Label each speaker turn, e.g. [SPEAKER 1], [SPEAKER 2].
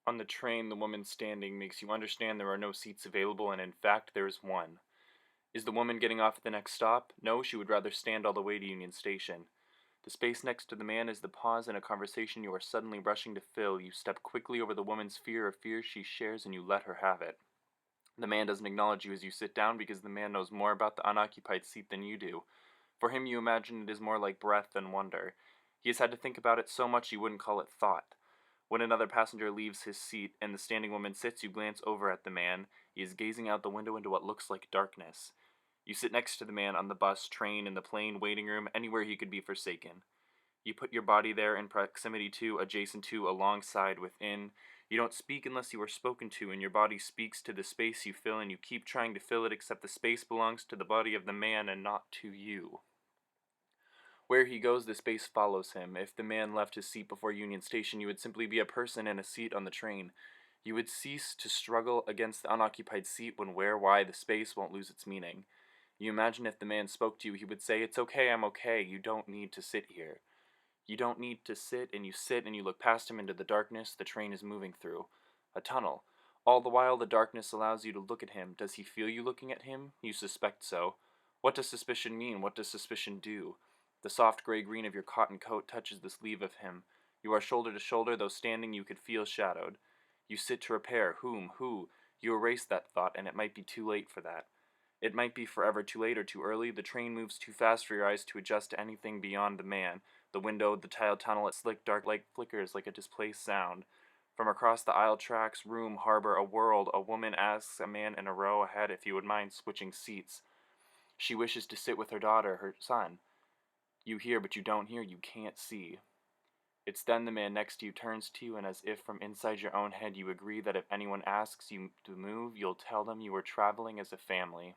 [SPEAKER 1] On the train, the woman standing makes you understand there are no seats available, and in fact, there is one. Is the woman getting off at the next stop? No, she would rather stand all the way to Union Station. The space next to the man is the pause in a conversation you are suddenly rushing to fill. You step quickly over the woman's fear of fears she shares and you let her have it. The man doesn't acknowledge you as you sit down because the man knows more about the unoccupied seat than you do. For him, you imagine it is more like breath than wonder. He has had to think about it so much you wouldn't call it thought. When another passenger leaves his seat and the standing woman sits, you glance over at the man. He is gazing out the window into what looks like darkness. You sit next to the man on the bus, train, in the plane, waiting room, anywhere he could be forsaken. You put your body there in proximity to, adjacent to, alongside, within. You don't speak unless you are spoken to, and your body speaks to the space you fill, and you keep trying to fill it, except the space belongs to the body of the man and not to you. Where he goes, the space follows him. If the man left his seat before Union Station, you would simply be a person in a seat on the train. You would cease to struggle against the unoccupied seat when where, why, the space won't lose its meaning. You imagine if the man spoke to you, he would say, "It's okay, I'm okay, you don't need to sit here." You don't need to sit, and you look past him into the darkness the train is moving through. A tunnel. All the while the darkness allows you to look at him. Does he feel you looking at him? You suspect so. What does suspicion mean? What does suspicion do? The soft gray-green of your cotton coat touches the sleeve of him. You are shoulder to shoulder, though standing you could feel shadowed. You sit to repair. Whom? Who? You erase that thought, and it might be too late for that. It might be forever too late or too early. The train moves too fast for your eyes to adjust to anything beyond the man. The window, the tiled tunnel, its slick dark light flickers like a displaced sound. From across the aisle tracks, room, harbor, a world, a woman asks a man in a row ahead if he would mind switching seats. She wishes to sit with her daughter, her son. You hear, but you don't hear, you can't see. It's then the man next to you turns to you, and as if from inside your own head you agree that if anyone asks you to move, you'll tell them you are traveling as a family.